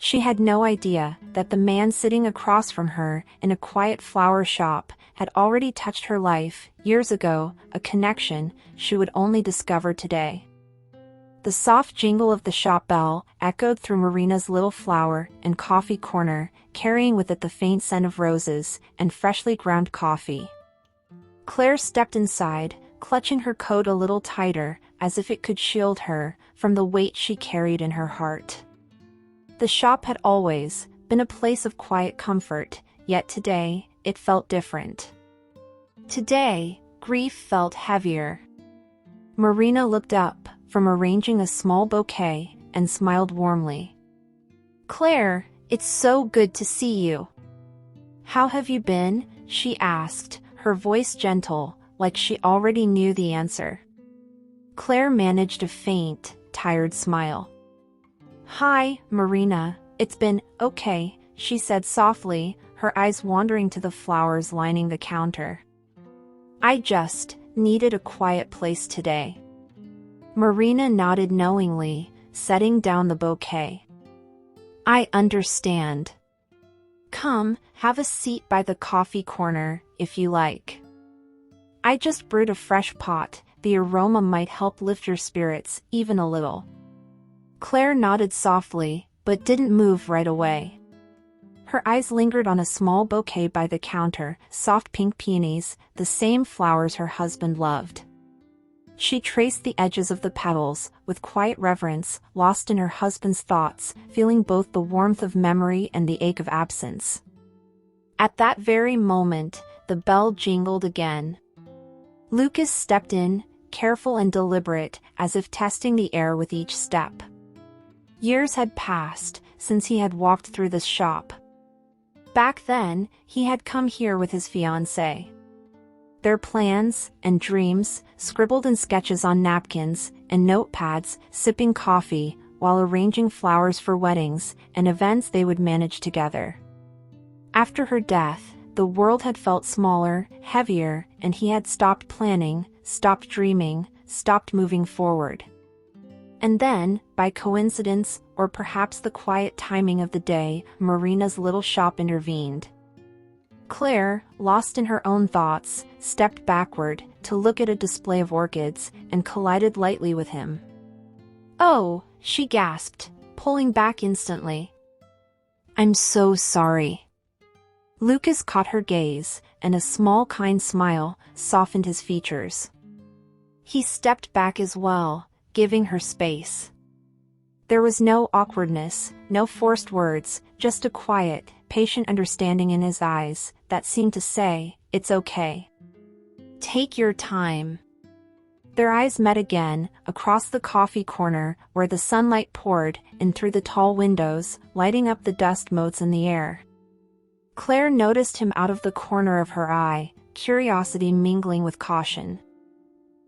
She had no idea that the man sitting across from her in a quiet flower shop had already touched her life years ago, a connection she would only discover today. The soft jingle of the shop bell echoed through Marina's little flower and coffee corner, carrying with it the faint scent of roses and freshly ground coffee. Claire stepped inside, clutching her coat a little tighter, as if it could shield her from the weight she carried in her heart. The shop had always been a place of quiet comfort, yet today it felt different. Today, grief felt heavier. Marina looked up from arranging a small bouquet and smiled warmly. "Claire, it's so good to see you." "How have you been?" she asked, her voice gentle, like she already knew the answer. Claire managed a faint, tired smile. "Hi, Marina, it's been okay," she said softly, her eyes wandering to the flowers lining the counter. "I just needed a quiet place today." Marina nodded knowingly, setting down the bouquet. "I understand. Come, have a seat by the coffee corner, if you like. I just brewed a fresh pot, the aroma might help lift your spirits even a little." Claire nodded softly, but didn't move right away. Her eyes lingered on a small bouquet by the counter, soft pink peonies, the same flowers her husband loved. She traced the edges of the petals, with quiet reverence, lost in her husband's thoughts, feeling both the warmth of memory and the ache of absence. At that very moment, the bell jingled again. Lucas stepped in, careful and deliberate, as if testing the air with each step. Years had passed since he had walked through this shop. Back then, he had come here with his fiancée. Their plans and dreams, scribbled in sketches on napkins and notepads, sipping coffee while arranging flowers for weddings and events they would manage together. After her death, the world had felt smaller, heavier, and he had stopped planning, stopped dreaming, stopped moving forward. And then, by coincidence, or perhaps the quiet timing of the day, Marina's little shop intervened. Claire, lost in her own thoughts, stepped backward to look at a display of orchids and collided lightly with him. "Oh," she gasped, pulling back instantly. "I'm so sorry." Lucas caught her gaze, and a small kind smile softened his features. He stepped back as well, giving her space. There was no awkwardness, no forced words, just a quiet, patient understanding in his eyes that seemed to say, "It's okay. Take your time." Their eyes met again, across the coffee corner, where the sunlight poured in through the tall windows, lighting up the dust motes in the air. Claire noticed him out of the corner of her eye, curiosity mingling with caution.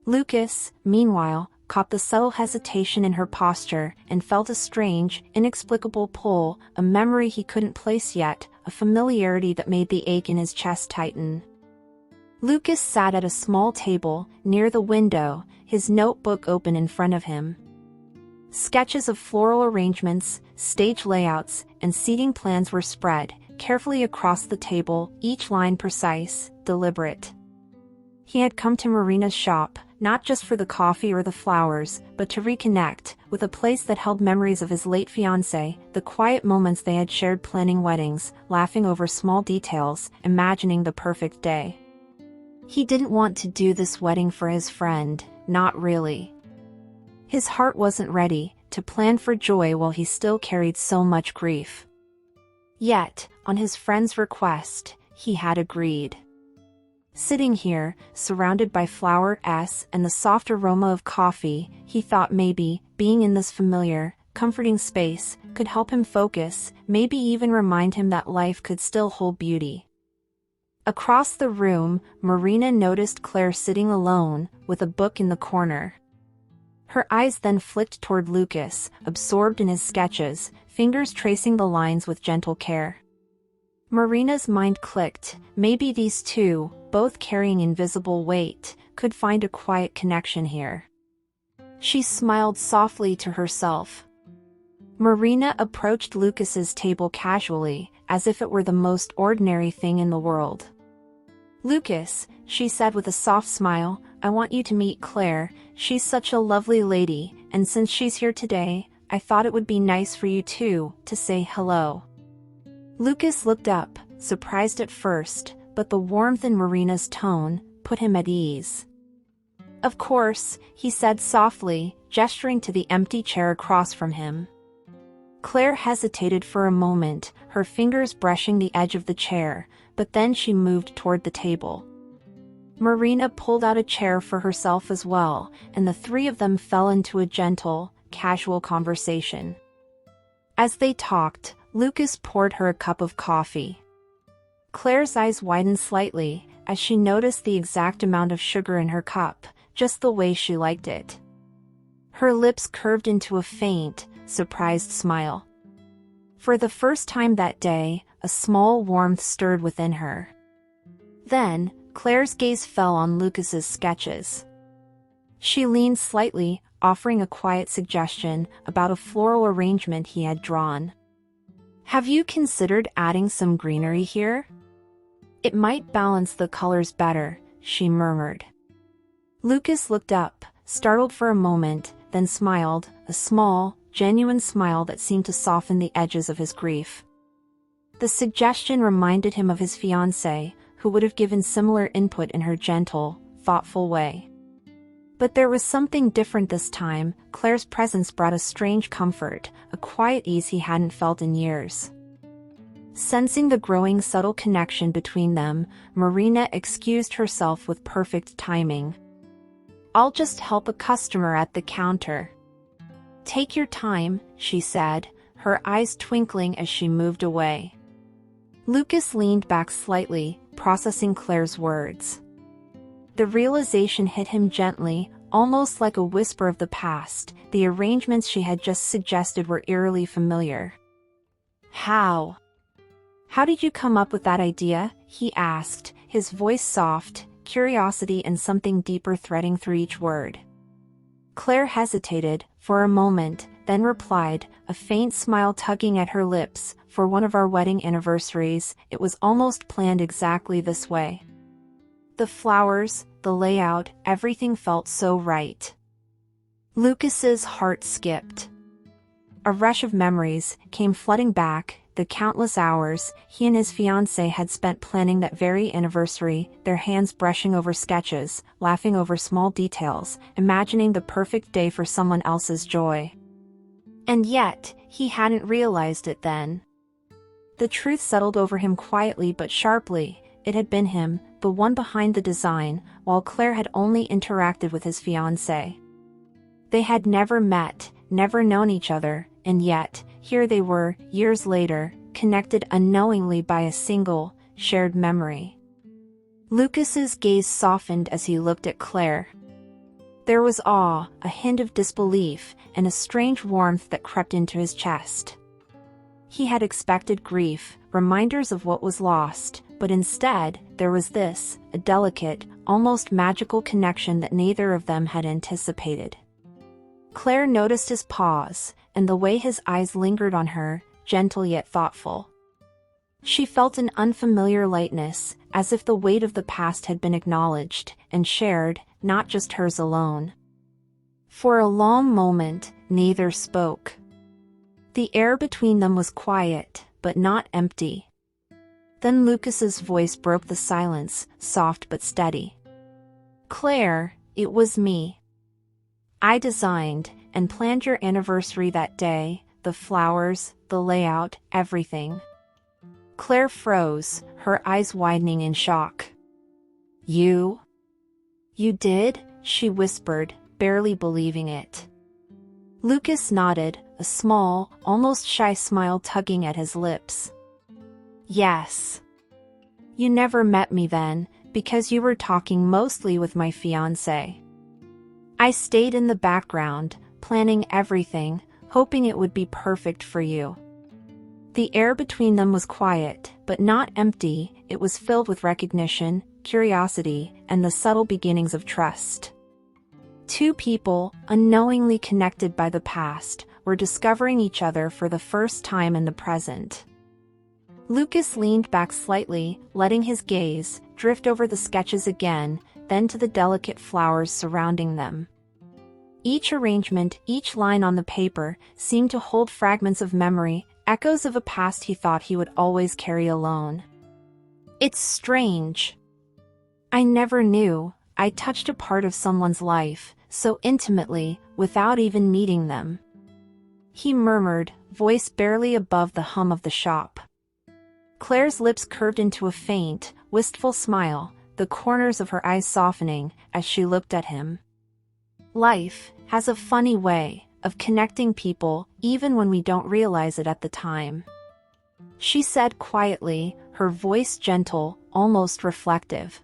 Lucas, meanwhile, caught the subtle hesitation in her posture and felt a strange, inexplicable pull, a memory he couldn't place yet, a familiarity that made the ache in his chest tighten. Lucas sat at a small table, near the window, his notebook open in front of him. Sketches of floral arrangements, stage layouts, and seating plans were spread, carefully across the table, each line precise, deliberate. He had come to Marina's shop, not just for the coffee or the flowers, but to reconnect with a place that held memories of his late fiancée, the quiet moments they had shared planning weddings, laughing over small details, imagining the perfect day. He didn't want to do this wedding for his friend, not really. His heart wasn't ready to plan for joy while he still carried so much grief. Yet, on his friend's request, he had agreed. Sitting here, surrounded by flowers and the soft aroma of coffee, he thought maybe, being in this familiar, comforting space, could help him focus, maybe even remind him that life could still hold beauty. Across the room, Marina noticed Claire sitting alone, with a book in the corner. Her eyes then flicked toward Lucas, absorbed in his sketches, fingers tracing the lines with gentle care. Marina's mind clicked, maybe these two, both carrying invisible weight, could find a quiet connection here. She smiled softly to herself. Marina approached Lucas's table casually, as if it were the most ordinary thing in the world. "Lucas," she said with a soft smile, "I want you to meet Claire. She's such a lovely lady, and since she's here today, I thought it would be nice for you two to say hello." Lucas looked up, surprised at first, but the warmth in Marina's tone put him at ease. "Of course," he said softly, gesturing to the empty chair across from him. Claire hesitated for a moment, her fingers brushing the edge of the chair, but then she moved toward the table. Marina pulled out a chair for herself as well, and the three of them fell into a gentle, casual conversation. As they talked, Lucas poured her a cup of coffee. Claire's eyes widened slightly as she noticed the exact amount of sugar in her cup, just the way she liked it. Her lips curved into a faint, surprised smile. For the first time that day, a small warmth stirred within her. Then, Claire's gaze fell on Lucas's sketches. She leaned slightly, offering a quiet suggestion about a floral arrangement he had drawn. "Have you considered adding some greenery here? It might balance the colors better," she murmured. Lucas looked up, startled for a moment, then smiled, a small, genuine smile that seemed to soften the edges of his grief. The suggestion reminded him of his fiancée, who would have given similar input in her gentle, thoughtful way. But there was something different this time. Claire's presence brought a strange comfort, a quiet ease he hadn't felt in years. Sensing the growing subtle connection between them, Marina excused herself with perfect timing. "I'll just help a customer at the counter." "Take your time," she said, her eyes twinkling as she moved away. Lucas leaned back slightly, processing Claire's words. The realization hit him gently, almost like a whisper of the past. The arrangements she had just suggested were eerily familiar. How did you come up with that idea?" he asked, his voice soft, curiosity and something deeper threading through each word. Claire hesitated for a moment, then replied, a faint smile tugging at her lips, "For one of our wedding anniversaries, it was almost planned exactly this way. The flowers, the layout, everything felt so right." Lucas's heart skipped. A rush of memories came flooding back, the countless hours he and his fiancée had spent planning that very anniversary, their hands brushing over sketches, laughing over small details, imagining the perfect day for someone else's joy. And yet, he hadn't realized it then. The truth settled over him quietly but sharply. It had been him, the one behind the design, while Claire had only interacted with his fiancée. They had never met, never known each other, and yet, here they were, years later, connected unknowingly by a single, shared memory. Lucas's gaze softened as he looked at Claire. There was awe, a hint of disbelief, and a strange warmth that crept into his chest. He had expected grief, reminders of what was lost, but instead, there was this, a delicate, almost magical connection that neither of them had anticipated. Claire noticed his pause, and the way his eyes lingered on her, gentle yet thoughtful. She felt an unfamiliar lightness, as if the weight of the past had been acknowledged and shared, not just hers alone. For a long moment, neither spoke. The air between them was quiet, but not empty. Then Lucas's voice broke the silence, soft but steady. "Claire, it was me. I designed and planned your anniversary that day, the flowers, the layout, everything." Claire froze, her eyes widening in shock. You did?" she whispered, barely believing it. Lucas nodded, a small, almost shy smile tugging at his lips. "Yes. You never met me then, because you were talking mostly with my fiancé. I stayed in the background, planning everything, hoping it would be perfect for you." The air between them was quiet, but not empty. It was filled with recognition, curiosity, and the subtle beginnings of trust. Two people, unknowingly connected by the past, were discovering each other for the first time in the present. Lucas leaned back slightly, letting his gaze drift over the sketches again, then to the delicate flowers surrounding them. Each arrangement, each line on the paper, seemed to hold fragments of memory, echoes of a past he thought he would always carry alone. It's strange. I never knew I touched a part of someone's life so intimately without even meeting them. He murmured, voice barely above the hum of the shop. Claire's lips curved into a faint, wistful smile, the corners of her eyes softening as she looked at him. Life has a funny way of connecting people even when we don't realize it at the time. She said quietly, her voice gentle, almost reflective.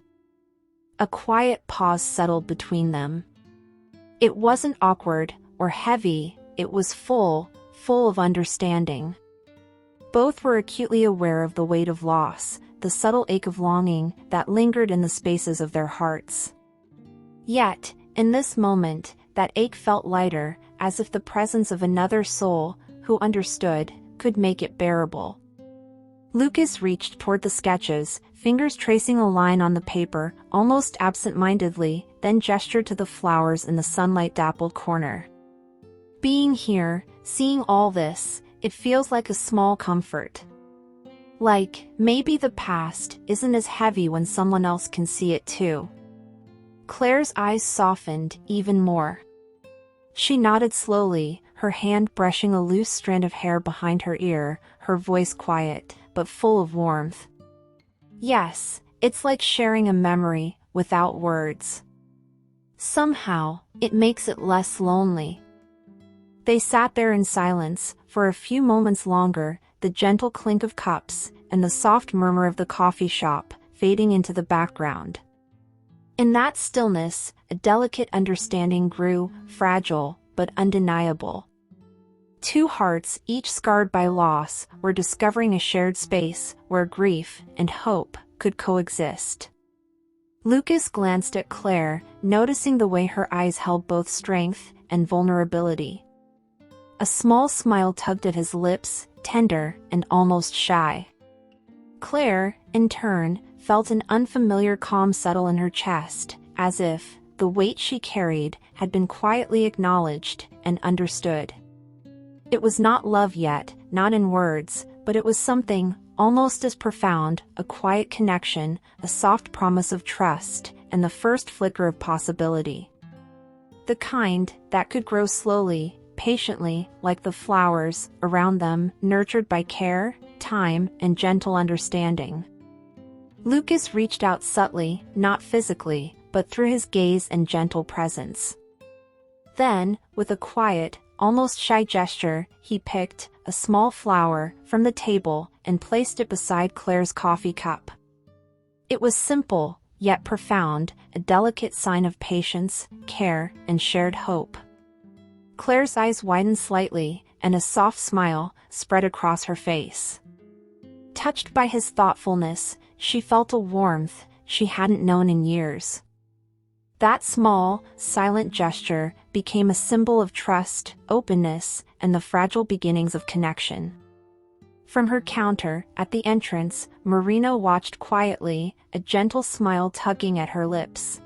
A quiet pause settled between them. It wasn't awkward or heavy, it was full of understanding. Both were acutely aware of the weight of loss, the subtle ache of longing that lingered in the spaces of their hearts. Yet, in this moment, that ache felt lighter, as if the presence of another soul, who understood, could make it bearable. Lucas reached toward the sketches, fingers tracing a line on the paper, almost absent-mindedly, then gestured to the flowers in the sunlight-dappled corner. Being here, seeing all this, it feels like a small comfort. Like, maybe the past isn't as heavy when someone else can see it too. Claire's eyes softened even more. She nodded slowly, her hand brushing a loose strand of hair behind her ear, her voice quiet, but full of warmth. Yes, it's like sharing a memory without words. Somehow, it makes it less lonely. They sat there in silence, for a few moments longer, the gentle clink of cups, and the soft murmur of the coffee shop, fading into the background. In that stillness, a delicate understanding grew, fragile, but undeniable. Two hearts, each scarred by loss, were discovering a shared space, where grief and hope could coexist. Lucas glanced at Claire, noticing the way her eyes held both strength and vulnerability. A small smile tugged at his lips, tender and almost shy. Claire, in turn, felt an unfamiliar calm settle in her chest, as if the weight she carried had been quietly acknowledged and understood. It was not love yet, not in words, but it was something almost as profound, a quiet connection, a soft promise of trust, and the first flicker of possibility. The kind that could grow slowly, patiently, like the flowers around them, nurtured by care, time, and gentle understanding. Lucas reached out subtly, not physically, but through his gaze and gentle presence. Then, with a quiet, almost shy gesture, he picked a small flower from the table and placed it beside Claire's coffee cup. It was simple, yet profound, a delicate sign of patience, care, and shared hope. Claire's eyes widened slightly, and a soft smile spread across her face. Touched by his thoughtfulness, she felt a warmth she hadn't known in years. That small, silent gesture became a symbol of trust, openness, and the fragile beginnings of connection. From her counter, at the entrance, Marina watched quietly, a gentle smile tugging at her lips.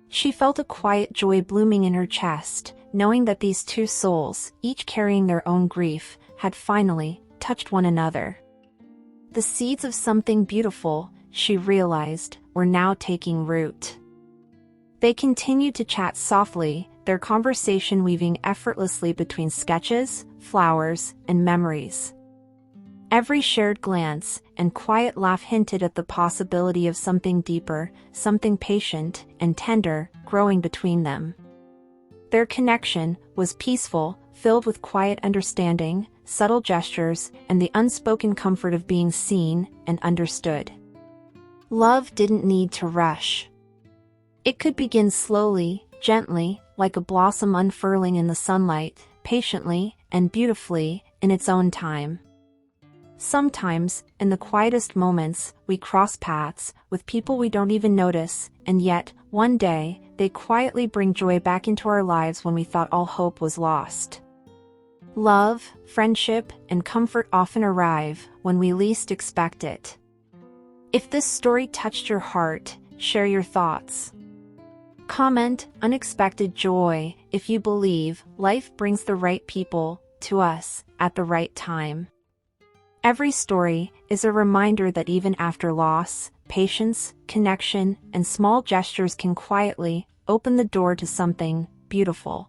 She felt a quiet joy blooming in her chest, knowing that these two souls, each carrying their own grief, had finally touched one another. The seeds of something beautiful, she realized, were now taking root. They continued to chat softly, their conversation weaving effortlessly between sketches, flowers, and memories. Every shared glance and quiet laugh hinted at the possibility of something deeper, something patient and tender, growing between them. Their connection was peaceful, filled with quiet understanding, subtle gestures, and the unspoken comfort of being seen and understood. Love didn't need to rush. It could begin slowly, gently, like a blossom unfurling in the sunlight, patiently and beautifully, in its own time. Sometimes, in the quietest moments, we cross paths with people we don't even notice, and yet, one day, they quietly bring joy back into our lives when we thought all hope was lost. Love, friendship, and comfort often arrive when we least expect it. If this story touched your heart, share your thoughts. Comment unexpected joy if you believe life brings the right people to us at the right time. Every story is a reminder that even after loss, patience, connection, and small gestures can quietly open the door to something beautiful.